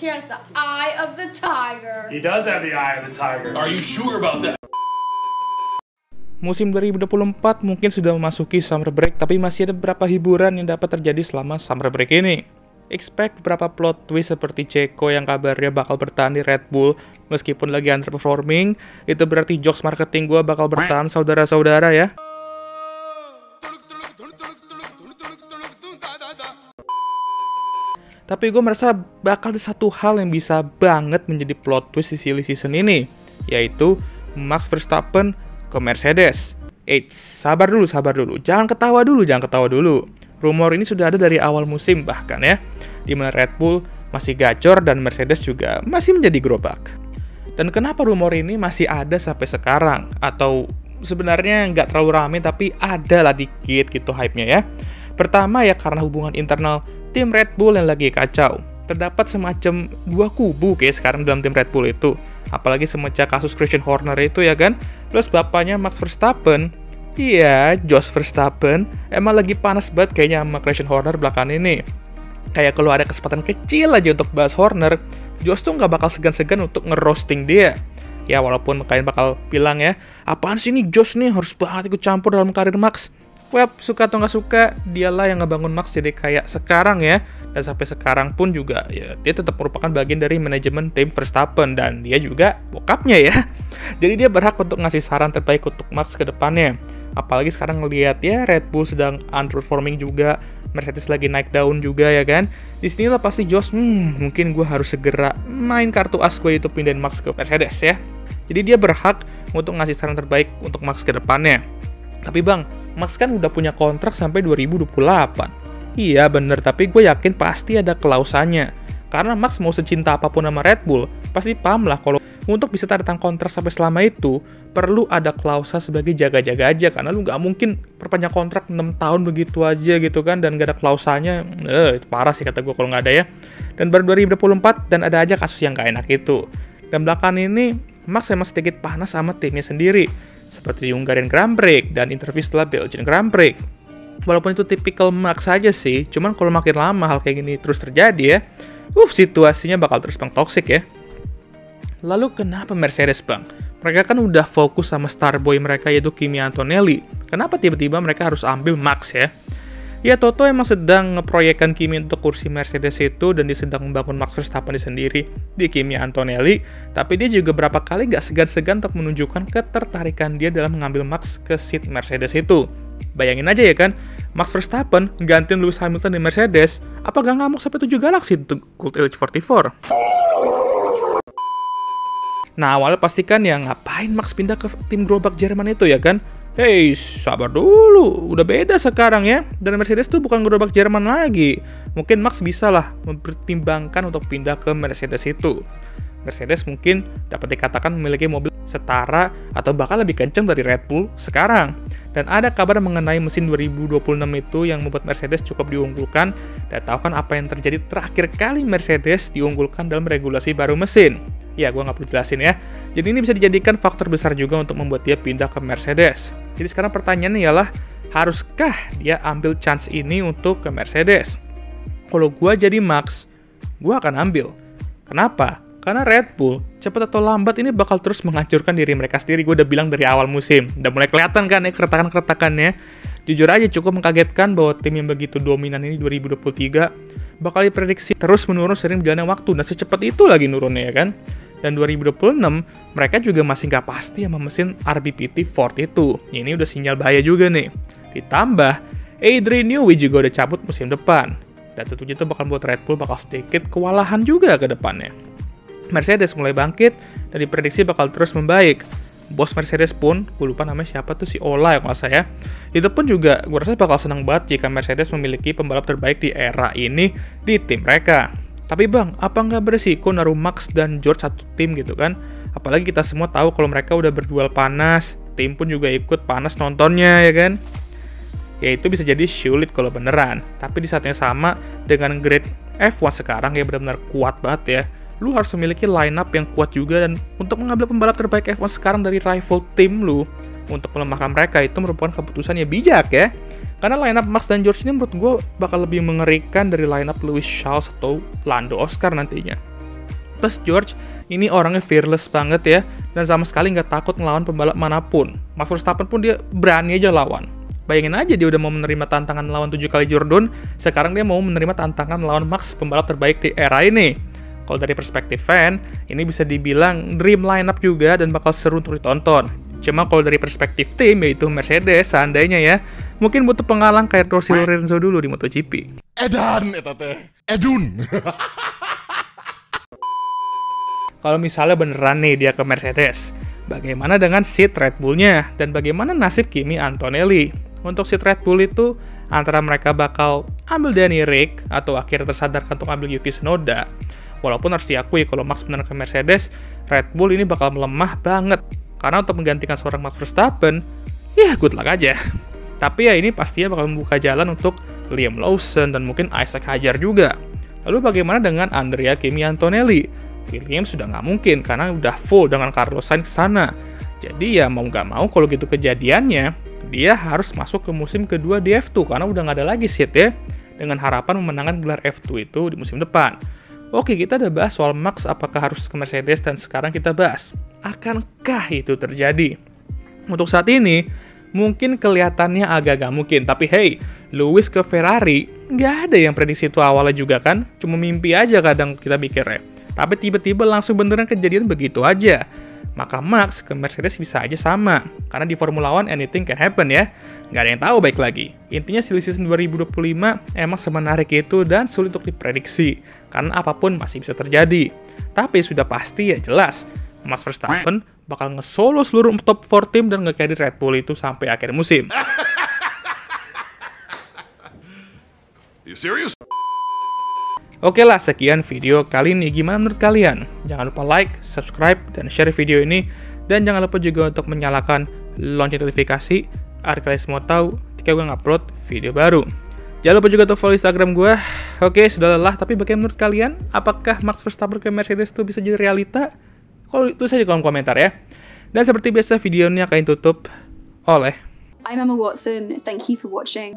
He has the eye of the tiger. He does have the eye of the tiger. Are you sure about that? Musim 2024 mungkin sudah memasuki summer break, tapi masih ada beberapa hiburan yang dapat terjadi selama summer break ini. Expect beberapa plot twist seperti Checo yang kabarnya bakal bertahan di Red Bull meskipun lagi underperforming. Itu berarti jokes marketing gue bakal bertahan, saudara-saudara ya. Tapi gue merasa bakal ada satu hal yang bisa banget menjadi plot twist di silly season ini, yaitu Max Verstappen ke Mercedes. Sabar dulu. Jangan ketawa dulu. Rumor ini sudah ada dari awal musim bahkan ya, di mana Red Bull masih gacor dan Mercedes juga masih menjadi gerobak. Dan kenapa rumor ini masih ada sampai sekarang? Atau sebenarnya nggak terlalu rame tapi ada lah dikit gitu hype-nya ya. Pertama ya karena hubungan internal tim Red Bull yang lagi kacau. Terdapat semacam dua kubu kayak sekarang dalam tim Red Bull itu. Apalagi semenjak kasus Christian Horner itu ya kan. Plus bapaknya Max Verstappen. Iya, Jos Verstappen. Emang lagi panas banget kayaknya sama Christian Horner belakangan ini. Kayak kalau ada kesempatan kecil aja untuk bahas Horner, Jos tuh nggak bakal segan-segan untuk ngerosting dia. Ya walaupun kalian bakal bilang ya, apaan sih nih Jos nih harus banget ikut campur dalam karir Max. Well, suka atau nggak suka, dialah yang ngebangun Max jadi kayak sekarang ya. Dan sampai sekarang pun juga, ya dia tetap merupakan bagian dari manajemen tim Verstappen. Dan dia juga bokapnya ya. Jadi dia berhak untuk ngasih saran terbaik untuk Max ke depannya. Apalagi sekarang ngelihat ya, Red Bull sedang underperforming juga. Mercedes lagi naik daun juga ya kan. Disinilah pasti Jos, mungkin gue harus segera main kartu as gue itu pindahin Max ke Mercedes ya. Jadi dia berhak untuk ngasih saran terbaik untuk Max ke depannya. Tapi bang, Max kan udah punya kontrak sampai 2028. Iya bener, tapi gue yakin pasti ada klausannya. Karena Max mau secinta apapun sama Red Bull, pasti paham lah kalau untuk bisa tanda tangan kontrak sampai selama itu, perlu ada klausa sebagai jaga-jaga aja. Karena lu nggak mungkin perpanjang kontrak 6 tahun begitu aja gitu kan, dan gak ada klausanya. Itu parah sih kata gue kalau nggak ada ya. Dan baru 2024, dan ada aja kasus yang gak enak itu. Dan belakangan ini, Max emang sedikit panas sama timnya sendiri. Seperti di Hungarian Grand Prix dan interview setelah Belgian Grand Prix. Walaupun itu tipikal Max saja sih, cuman kalau makin lama hal kayak gini terus terjadi ya, situasinya bakal terus toksik ya. Lalu kenapa Mercedes bang? Mereka kan udah fokus sama star boy mereka yaitu Kimi Antonelli. Kenapa tiba-tiba mereka harus ambil Max ya? Ya Toto emang sedang ngeproyekkan Kimi untuk kursi Mercedes itu dan dia sedang membangun Max Verstappen sendiri di Kimi Antonelli. Tapi dia juga berapa kali gak segan-segan untuk menunjukkan ketertarikan dia dalam mengambil Max ke seat Mercedes itu. Bayangin aja ya kan, Max Verstappen gantiin Lewis Hamilton di Mercedes, apa gak ngamuk sampai 7 galaksi untuk Cult LH44? Nah awalnya pastikan ya ngapain Max pindah ke tim gerobak Jerman itu ya kan? Hei, sabar dulu, udah beda sekarang ya. Dan Mercedes tuh bukan gerobak Jerman lagi. Mungkin Max bisa lah mempertimbangkan untuk pindah ke Mercedes itu. Mercedes mungkin dapat dikatakan memiliki mobil setara atau bahkan lebih kencang dari Red Bull sekarang. Dan ada kabar mengenai mesin 2026 itu yang membuat Mercedes cukup diunggulkan. Dan tahu kan apa yang terjadi terakhir kali Mercedes diunggulkan dalam regulasi baru mesin? Ya, gue nggak perlu jelasin ya. Jadi ini bisa dijadikan faktor besar juga untuk membuat dia pindah ke Mercedes. Jadi sekarang pertanyaannya ialah, haruskah dia ambil chance ini untuk ke Mercedes? Kalau gue jadi Max, gue akan ambil. Kenapa? Karena Red Bull, cepat atau lambat ini bakal terus menghancurkan diri mereka sendiri. Gue udah bilang dari awal musim. Udah mulai kelihatan kan ya keretakan-keretakannya. Jujur aja cukup mengkagetkan bahwa tim yang begitu dominan ini 2023 bakal diprediksi terus menurun sering berjalannya waktu. Dan secepat itu lagi nurunnya ya kan. Dan 2026, mereka juga masih nggak pasti sama mesin RBPT Ford itu. Ini udah sinyal bahaya juga nih. Ditambah, Adrian Newey juga udah cabut musim depan. Dan tentunya itu bakal buat Red Bull bakal sedikit kewalahan juga ke depannya. Mercedes mulai bangkit dan diprediksi bakal terus membaik. Bos Mercedes pun, gue lupa namanya siapa tuh, si Ola ya kalau saya. Itu pun juga gue rasa bakal senang banget jika Mercedes memiliki pembalap terbaik di era ini di tim mereka. Tapi bang, apa nggak beresiko naruh Max dan George satu tim gitu kan? Apalagi kita semua tahu kalau mereka udah berduel panas, tim pun juga ikut panas nontonnya ya kan? Ya itu bisa jadi sulit kalau beneran. Tapi di saat yang sama, dengan grade F1 sekarang ya benar-benar kuat banget ya. Lu harus memiliki lineup yang kuat juga, dan untuk mengambil pembalap terbaik F1 sekarang dari rival tim lu untuk melemahkan mereka itu merupakan keputusan yang bijak ya. Karena lineup Max dan George ini menurut gue bakal lebih mengerikan dari lineup Lewis Charles atau Lando Oscar nantinya. Plus George ini orangnya fearless banget ya, dan sama sekali nggak takut ngelawan pembalap manapun. Max Verstappen pun dia berani aja lawan. Bayangin aja dia udah mau menerima tantangan lawan 7 kali Jordan, sekarang dia mau menerima tantangan lawan Max, pembalap terbaik di era ini. Kalau dari perspektif fan, ini bisa dibilang dream lineup juga dan bakal seru untuk ditonton. Cuma kalau dari perspektif tim, yaitu Mercedes, seandainya ya, mungkin butuh pengalang kayak Rossi Lorenzo dulu di MotoGP. Edan, eta teh. Edun. Kalau misalnya beneran nih dia ke Mercedes, bagaimana dengan seat Red Bull-nya? Dan bagaimana nasib Kimi Antonelli? Untuk seat Red Bull itu, antara mereka bakal ambil Danny Rick, atau akhirnya tersadarkan untuk ambil Yuki Tsunoda. Walaupun harus diakui kalau Max beneran ke Mercedes, Red Bull ini bakal melemah banget. Karena untuk menggantikan seorang Max Verstappen, ya good luck aja. Tapi ya ini pastinya bakal membuka jalan untuk Liam Lawson dan mungkin Isaac Hadjar juga. Lalu bagaimana dengan Andrea Kimi Antonelli? Williams sudah nggak mungkin karena udah full dengan Carlos Sainz kesana. Jadi ya mau nggak mau kalau gitu kejadiannya, dia harus masuk ke musim kedua di F2 karena udah nggak ada lagi seat ya. Dengan harapan memenangkan gelar F2 itu di musim depan. Oke, kita udah bahas soal Max apakah harus ke Mercedes, dan sekarang kita bahas, akankah itu terjadi? Untuk saat ini, mungkin kelihatannya agak gak mungkin, tapi hey, Lewis ke Ferrari, nggak ada yang prediksi itu awalnya juga kan, cuma mimpi aja kadang kita pikirnya. Tapi tiba-tiba langsung beneran kejadian begitu aja. Maka Max ke Mercedes bisa aja sama, karena di Formula One anything can happen ya. Nggak ada yang tahu baik lagi. Intinya silly season 2025 emang semenarik itu dan sulit untuk diprediksi, karena apapun masih bisa terjadi. Tapi sudah pasti ya jelas, Max Verstappen bakal nge-solo seluruh top 4 tim dan nge-carry Red Bull itu sampai akhir musim. You serious? Oke lah, sekian video kali ini. Gimana menurut kalian? Jangan lupa like, subscribe, dan share video ini. Dan jangan lupa juga untuk menyalakan lonceng notifikasi agar kalian semua tahu ketika gue ngupload video baru. Jangan lupa juga untuk follow Instagram gue. Oke, sudah lelah, tapi bagaimana menurut kalian? Apakah Max Verstappen ke Mercedes itu bisa jadi realita? Kalau itu saja di kolom komentar ya. Dan seperti biasa, video ini akan ditutup oleh I'm Emma Watson. Thank you for watching.